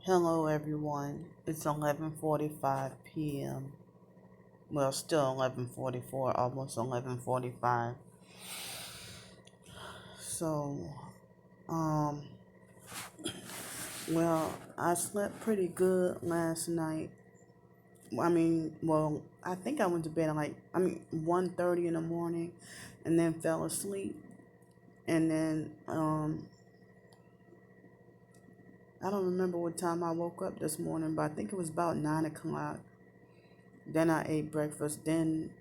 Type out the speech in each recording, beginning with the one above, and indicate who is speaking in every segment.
Speaker 1: Hello everyone. It's 11:45 p.m. Well, still 11:44, almost 11:45. So, um I slept pretty good last night. I think I went to bed at 1:30 in the morning and then fell asleep. And then I don't remember what time I woke up this morning, but I think it was about 9 o'clock. Then I ate breakfast, then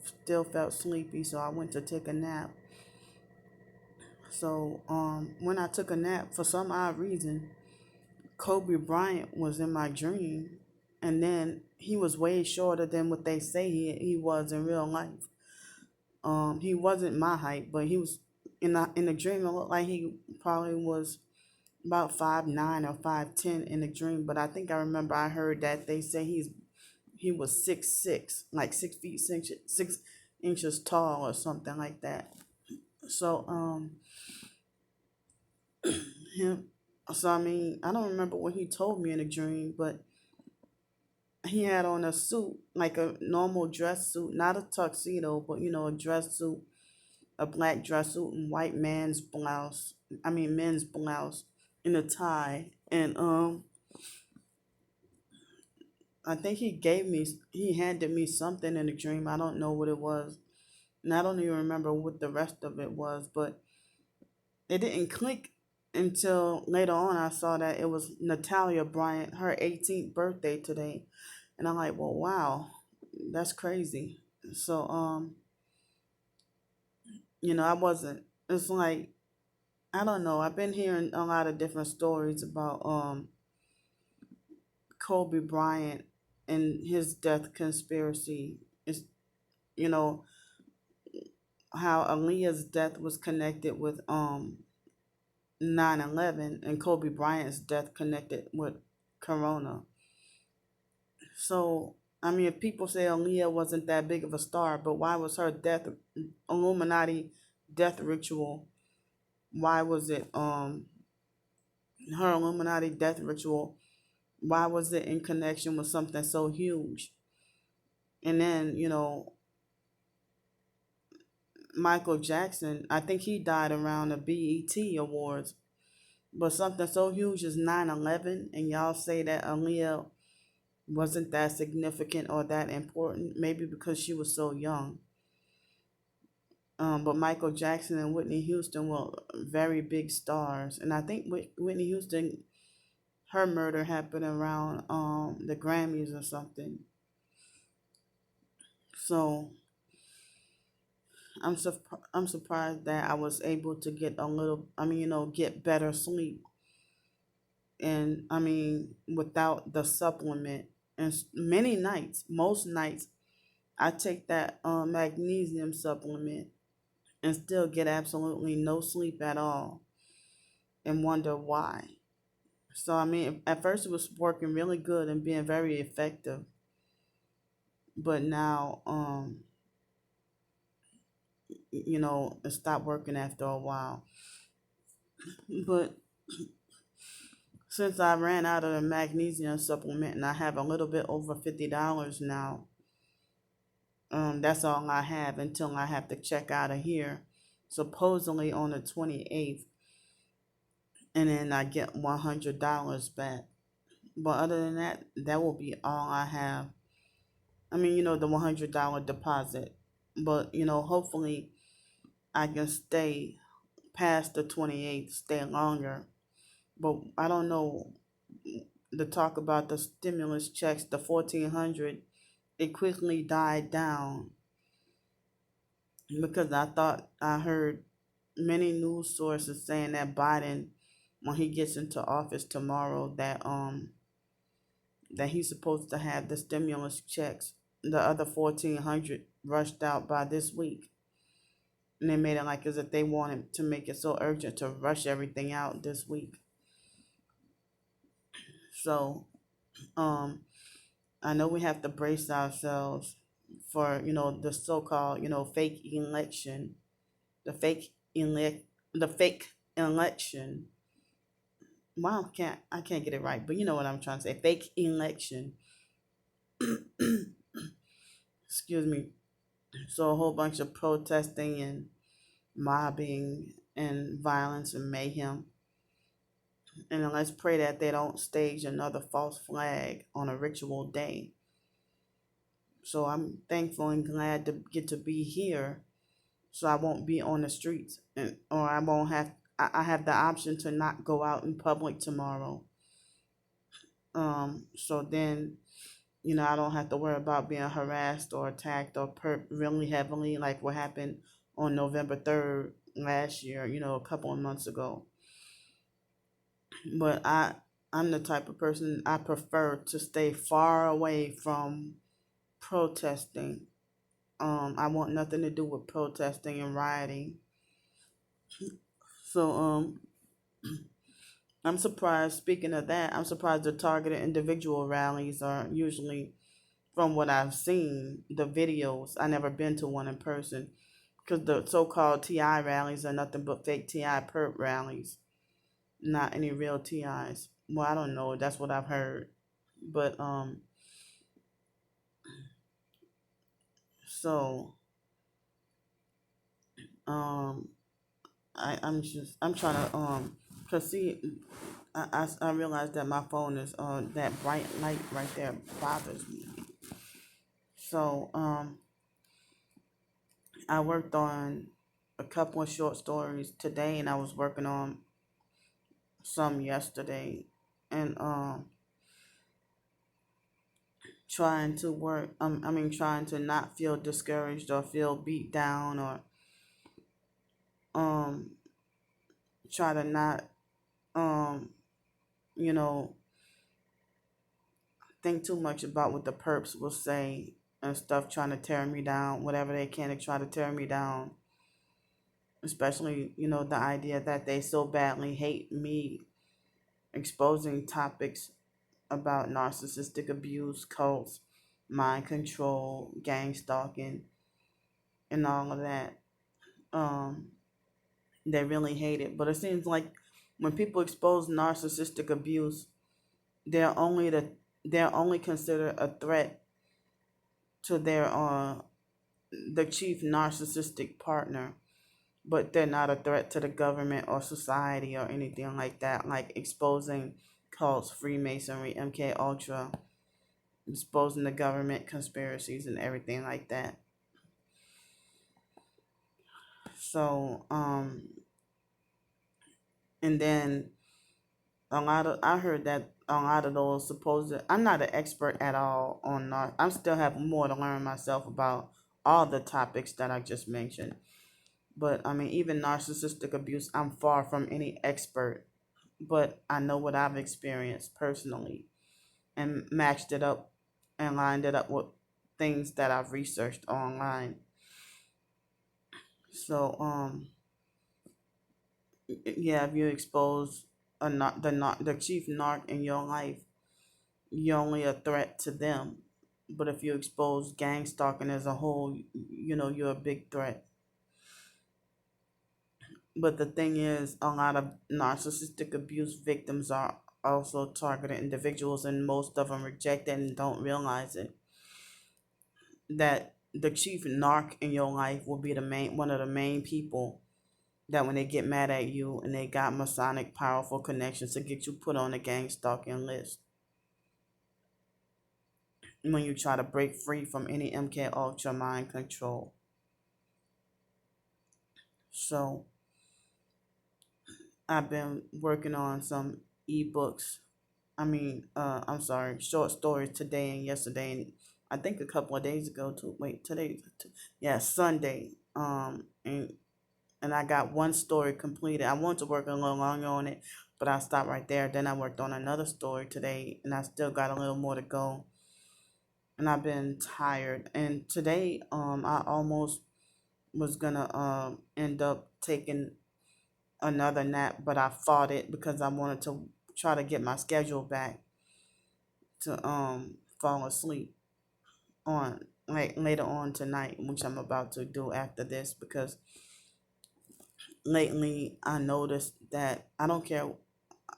Speaker 1: still felt sleepy, so I went to take a nap. So when I took a nap, for some odd reason, Kobe Bryant was in my dream, and then he was way shorter than what they say he was in real life. He wasn't my height, but he was in the dream. It looked like he probably was about 5'9" or 5'10" in the dream. But I think I remember I heard that they say he was 6'6", like 6 feet 6 inches tall or something like that. So him I don't remember what he told me in a dream, but he had on a suit, like a normal dress suit, not a tuxedo, but a dress suit, a black dress suit and white men's blouse and a tie. And I think he handed me something in a dream. I don't know what it was. And I don't even remember what the rest of it was, but it didn't click until later on. I saw that it was Natalia Bryant, her 18th birthday today. And I'm like, well, wow, that's crazy. So, I wasn't, it's like, I don't know. I've been hearing a lot of different stories about Kobe Bryant and his death conspiracy. It's, you know, how Aaliyah's death was connected with 9/11 and Kobe Bryant's death connected with Corona. So, if people say Aaliyah wasn't that big of a star, but why was her death, Illuminati death ritual, why was it, her Illuminati death ritual, why was it in connection with something so huge? And then, Michael Jackson, I think he died around the BET Awards, but something so huge as 9/11, and y'all say that Aaliyah wasn't that significant or that important, maybe because she was so young. But Michael Jackson and Whitney Houston were very big stars, and I think Whitney Houston, her murder happened around the Grammys or something. So I'm surprised that I was able to get a little. Get better sleep, and without the supplement. And many nights, most nights, I take that magnesium supplement and still get absolutely no sleep at all, and wonder why. So at first it was working really good and being very effective, but now it stopped working after a while. But since I ran out of the magnesium supplement and I have a little bit over $50 now, that's all I have until I have to check out of here, supposedly on the 28th, and then I get $100 back. But other than that, that will be all I have. The $100 deposit. But hopefully I can stay past the 28th, stay longer. But I don't know. The talk about the stimulus checks, the 1,400, it quickly died down because I thought I heard many news sources saying that Biden, when he gets into office tomorrow, that he's supposed to have the stimulus checks, the other 1,400, rushed out by this week. And they made it like as if they wanted to make it so urgent to rush everything out this week. So, um, I know we have to brace ourselves for the so-called fake election, the fake elect, the fake election, Well, I can't get it right, but you know what I'm trying to say. Fake election. Excuse me. So a whole bunch of protesting and mobbing and violence and mayhem. And let's pray that they don't stage another false flag on a ritual day. So I'm thankful and glad to get to be here. So I won't be on the streets, and or I won't have. I have the option to not go out in public tomorrow. So then I don't have to worry about being harassed or attacked or really heavily like what happened on November 3rd last year. A couple of months ago. But I'm the type of person I prefer to stay far away from protesting. I want nothing to do with protesting and rioting. So I'm surprised. Speaking of that, I'm surprised the targeted individual rallies are usually, from what I've seen, the videos. I never been to one in person because the so-called TI rallies are nothing but fake TI perp rallies, not any real TIs. Well, I don't know. That's what I've heard. But so um, I'm trying to cause see, I realized that my phone is that bright light right there bothers me. So I worked on a couple of short stories today, and I was working on some yesterday, and trying to work. Trying to not feel discouraged or feel beat down or um, try to not um, you know, think too much about what the perps will say and stuff, trying to tear me down, whatever they can to try to tear me down. Especially, the idea that they so badly hate me exposing topics about narcissistic abuse, cults, mind control, gang stalking, and all of that. Um, they really hate it. But it seems like when people expose narcissistic abuse, they're only the they're only considered a threat to the chief narcissistic partner, but they're not a threat to the government or society or anything like that. Like exposing cults, Freemasonry, MK Ultra, exposing the government conspiracies and everything like that. So, and then I heard that a lot of those supposed. I'm not an expert at all on I still have more to learn myself about all the topics that I just mentioned. But even narcissistic abuse, I'm far from any expert. But I know what I've experienced personally and matched it up and lined it up with things that I've researched online. So, yeah, if you expose the chief narc in your life, you're only a threat to them. But if you expose gang stalking as a whole, you're a big threat. But the thing is, a lot of narcissistic abuse victims are also targeted individuals, and most of them reject it and don't realize it. That the chief narc in your life will be one of the main people that when they get mad at you and they got Masonic powerful connections to get you put on a gang stalking list. When you try to break free from any MK Ultra mind control. So I've been working on some ebooks. I'm sorry, short stories today and yesterday, and I think a couple of days ago too. Wait, yeah, Sunday. And I got one story completed. I wanted to work a little longer on it, but I stopped right there. Then I worked on another story today, and I still got a little more to go. And I've been tired. And today, I almost was gonna end up taking another nap, but I fought it because I wanted to try to get my schedule back to fall asleep on like later on tonight, which I'm about to do after this because lately I noticed that I don't care.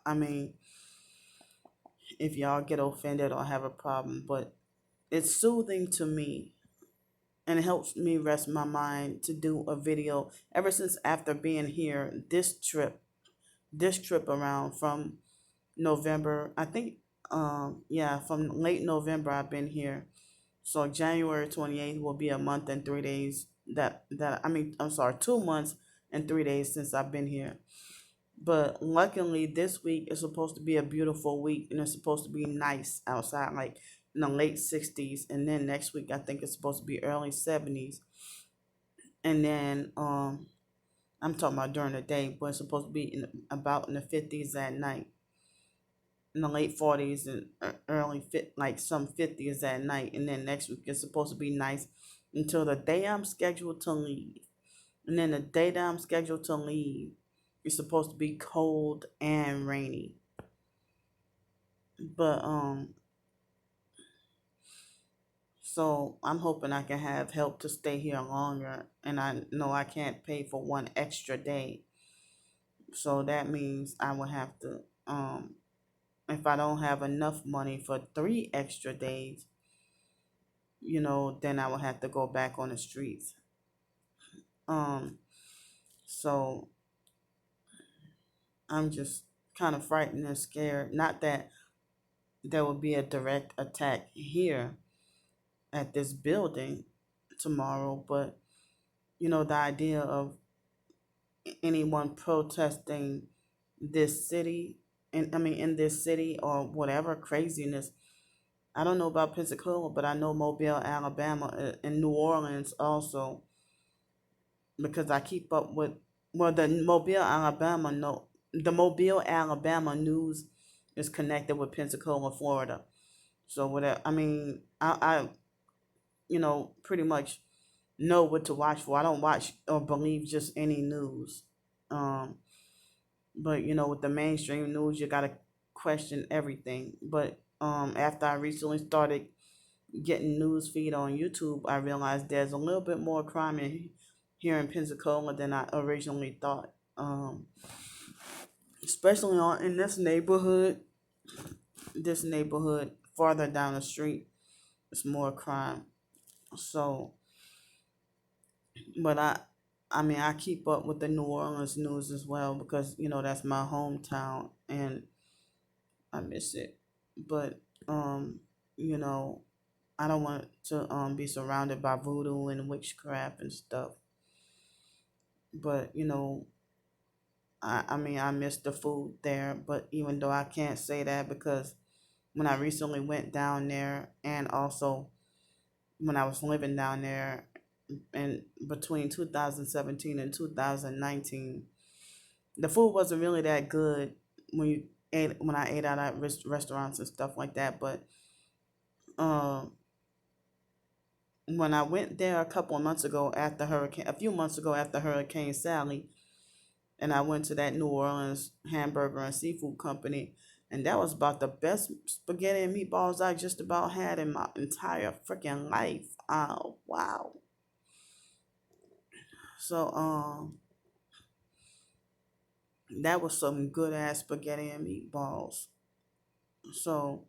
Speaker 1: I mean, if y'all get offended or have a problem, but it's soothing to me and it helps me rest my mind to do a video ever since after being here this trip around from November. I think yeah, from late November I've been here. So January 28th will be a month and 3 days that I mean I'm sorry, 2 months and 3 days since I've been here. But luckily this week is supposed to be a beautiful week and it's supposed to be nice outside, like in the late 60s, and then next week I think it's supposed to be early 70s. And then I'm talking about during the day, but it's supposed to be about in the 50s at night, in the late 40s and early fit like some 50s at night. And then next week it's supposed to be nice until the day I'm scheduled to leave. And then the day that I'm scheduled to leave, it's supposed to be cold and rainy. But so I'm hoping I can have help to stay here longer, and I know I can't pay for one extra day. So that means I will have to if I don't have enough money for 3 extra days, then I will have to go back on the streets. Um, so I'm just kind of frightened and scared. Not that there will be a direct attack here at this building tomorrow, but the idea of anyone protesting this city, and I mean in this city or whatever craziness. I don't know about Pensacola, but I know Mobile, Alabama, and New Orleans also, because I keep up with the Mobile, Alabama news is connected with Pensacola, Florida. So whatever, I mean, I pretty much know what to watch for. I don't watch or believe just any news. Um, but with the mainstream news, you gotta question everything. But after I recently started getting news feed on YouTube, I realized there's a little bit more crime here in Pensacola than I originally thought. Especially in this neighborhood farther down the street, it's more crime. So, but I mean, I keep up with the New Orleans news as well because that's my hometown and I miss it. But you know, I don't want to be surrounded by voodoo and witchcraft and stuff. But I mean I miss the food there. But even though I can't say that because when I recently went down there and also when I was living down there in between 2017 and 2019, the food wasn't really that good when I ate out at restaurants and stuff like that. But um when I went there a few months ago after Hurricane Sally, and I went to that New Orleans hamburger and seafood company, and that was about the best spaghetti and meatballs I just about had in my entire freaking life. Oh wow! So that was some good ass spaghetti and meatballs. So,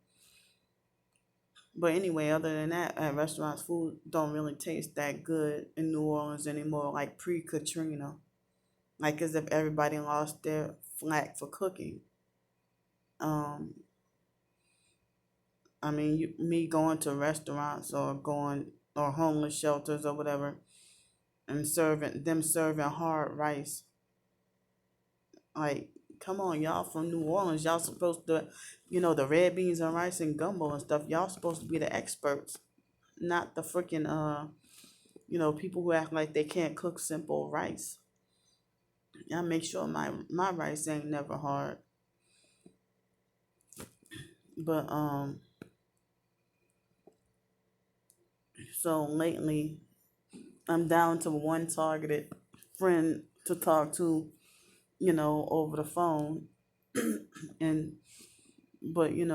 Speaker 1: but anyway, other than that, at restaurants, food don't really taste that good in New Orleans anymore, like pre Katrina. Like as if everybody lost their flack for cooking. Um, I mean, me going to restaurants or homeless shelters or whatever, and serving hard rice. Like, come on, y'all from New Orleans, y'all supposed to, the red beans and rice and gumbo and stuff. Y'all supposed to be the experts, not the freaking people who act like they can't cook simple rice. Y'all make sure my rice ain't never hard. But so lately I'm down to one targeted friend to talk to, over the phone. and but he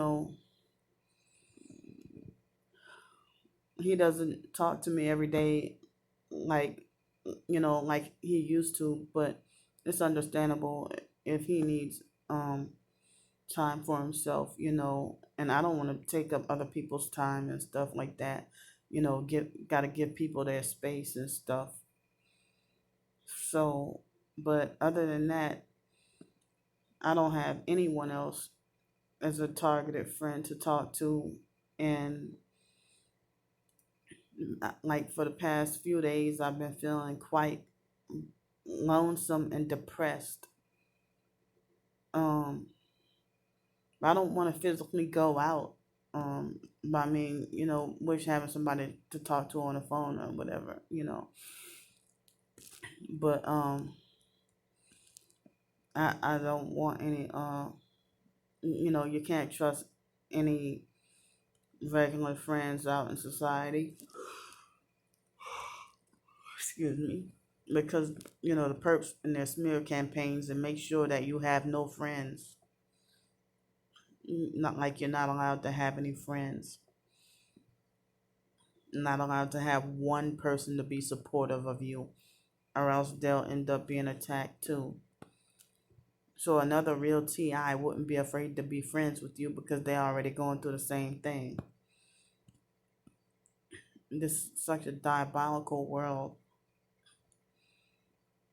Speaker 1: doesn't talk to me every day like like he used to, but it's understandable if he needs time for himself, and I don't want to take up other people's time and stuff like that. Got to give people their space and stuff. So, but other than that, I don't have anyone else as a targeted friend to talk to. And like for the past few days, I've been feeling quite lonesome and depressed. Um, I don't want to physically go out. But I mean, wish having somebody to talk to on the phone or whatever. But I don't want any. You can't trust any regular friends out in society. Excuse me. Because the perps and their smear campaigns and make sure that you have no friends. Not like you're not allowed to have any friends. Not allowed to have one person to be supportive of you, or else they'll end up being attacked too. So another real TI wouldn't be afraid to be friends with you because they're already going through the same thing. This is such a diabolical world.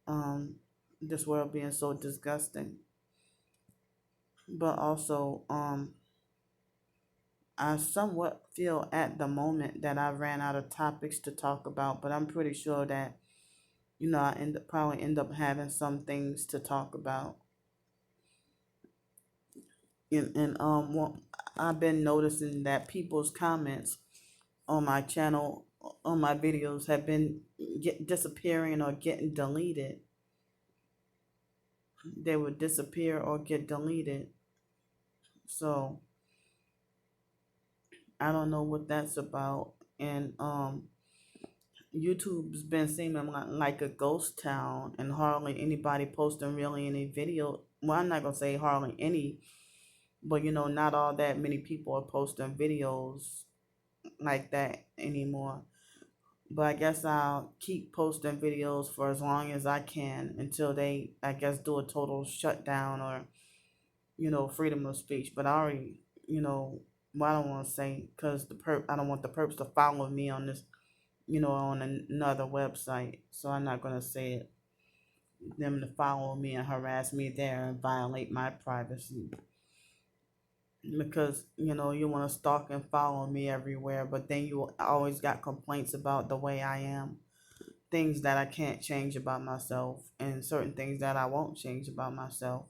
Speaker 1: Um, this world being so disgusting. But also, I somewhat feel at the moment that I ran out of topics to talk about, but I'm pretty sure that probably end up having some things to talk about. And I've been noticing that people's comments on my channel, on my videos, have been disappearing or getting deleted. They would disappear or get deleted. So I don't know what that's about. And YouTube's been seeming like a ghost town, and hardly anybody posting really any video. Well, I'm not gonna say hardly any, but not all that many people are posting videos like that anymore. But I guess I'll keep posting videos for as long as I can until they, I guess, do a total shutdown or, freedom of speech. But I already, well, I don't want to say because I don't want the perps to follow me on this, on another website. So I'm not going to say it. Them to follow me and harass me there and violate my privacy. Because you want to stalk and follow me everywhere, but then you always got complaints about the way I am, things that I can't change about myself, and certain things that I won't change about myself.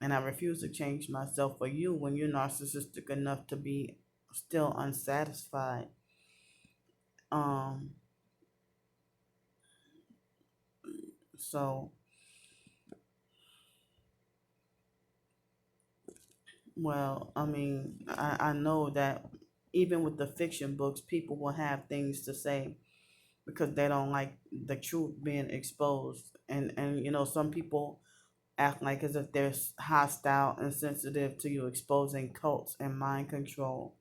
Speaker 1: And I refuse to change myself for you when you're narcissistic enough to be still unsatisfied. um so well, I mean, I know that even with the fiction books, people will have things to say because they don't like the truth being exposed. And some people act like as if they're hostile and sensitive to you exposing cults and mind control.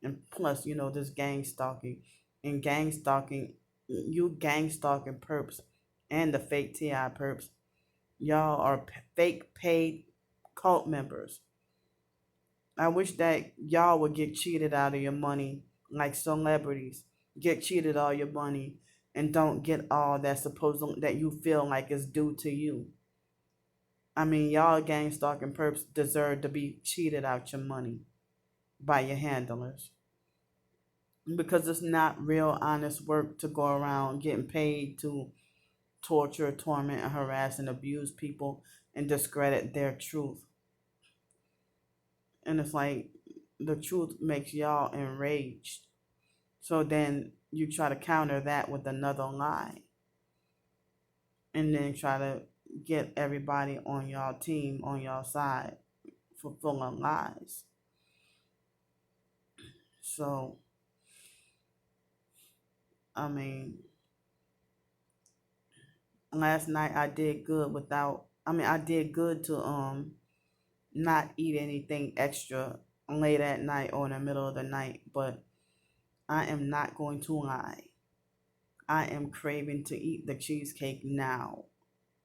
Speaker 1: And plus, this gang stalking. And gang stalking, you gang stalking perps and the fake TI perps, y'all are fake paid cult members. I wish that y'all would get cheated out of your money like celebrities. Get cheated all your money and don't get all that supposed that you feel like is due to you. I mean, y'all gang stalking perps deserve to be cheated out your money by your handlers. Because it's not real honest work to go around getting paid to torture, torment, and harass and abuse people and discredit their truth. And it's like the truth makes y'all enraged. So then you try to counter that with another lie. And then try to get everybody on y'all team, on y'all side for full of lies. So, I mean, last night I did good I did good to not eat anything extra late at night or in the middle of the night, but I am not going to lie. I am craving to eat the cheesecake now.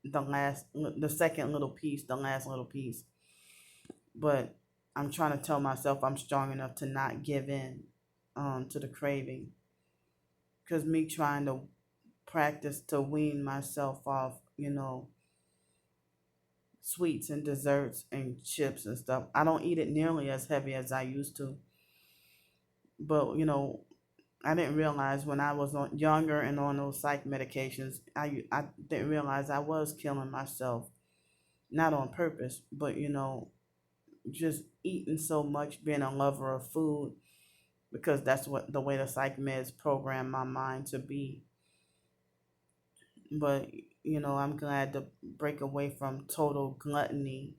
Speaker 1: The second little piece, the last little piece. But I'm trying to tell myself I'm strong enough to not give in to the craving. Because me trying to practice to wean myself off, sweets and desserts and chips and stuff. I don't eat it nearly as heavy as I used to. But, I didn't realize when I was younger and on those psych medications, I didn't realize I was killing myself. Not on purpose, but, just eating so much, being a lover of food, because that's what the way the psych meds program my mind to be. But, I'm glad to break away from total gluttony.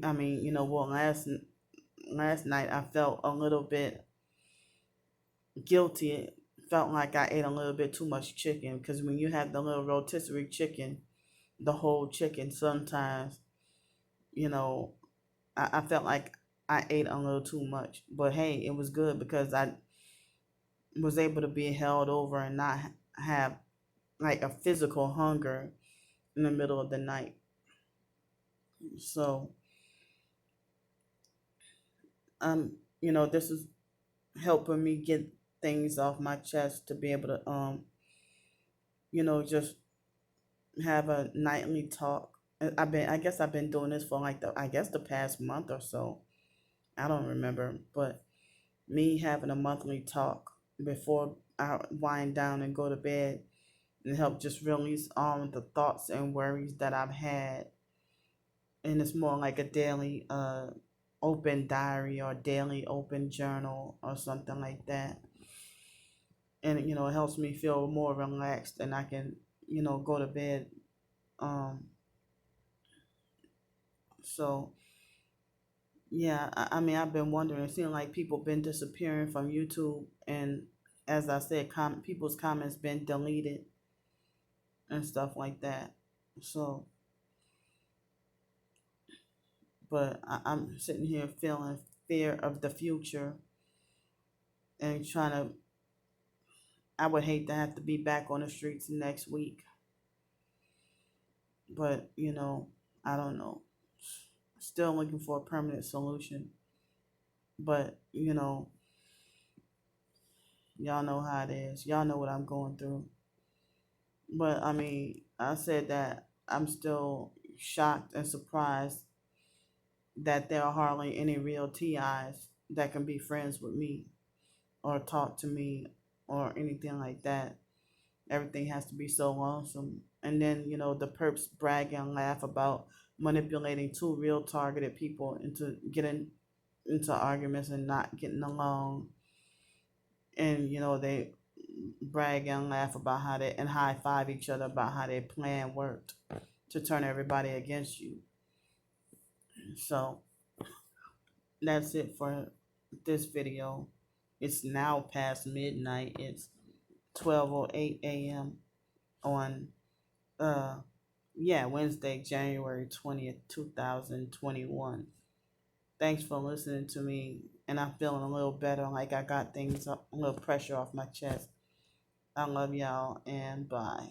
Speaker 1: I mean, well, last night I felt a little bit guilty. It felt like I ate a little bit too much chicken, because when you have the little rotisserie chicken, the whole chicken, sometimes, you know, I felt like I ate a little too much. But hey, it was good because I was able to be held over and not have like a physical hunger in the middle of the night. So, this is helping me get things off my chest to be able to, just have a nightly talk. I guess I've been doing this for like the past month or so. I don't remember, but me having a monthly talk before I wind down and go to bed and help just release all of the thoughts and worries that I've had. And it's more like a daily open diary or daily open journal or something like that. And it helps me feel more relaxed, and I can go to bed. Um, so yeah, I mean, I've been wondering. It seems like people been disappearing from YouTube, and as I said, people's comments been deleted and stuff like that. So, but I'm sitting here feeling fear of the future and trying to. I would hate to have to be back on the streets next week, but I don't know. Still looking for a permanent solution, but y'all know how it is. Y'all know what I'm going through. But I mean, I said that I'm still shocked and surprised that there are hardly any real TIs that can be friends with me or talk to me or anything like that. Everything has to be so lonesome. And then, the perps brag and laugh about manipulating two real targeted people into getting into arguments and not getting along. And, they brag and laugh about how they and high five each other about how their plan worked to turn everybody against you. So that's it for this video. It's now past midnight. It's 12:08 a.m. on Wednesday, January 20th, 2021. Thanks for listening to me, and I'm feeling a little better, like I got things a little pressure off my chest. I love y'all, and bye.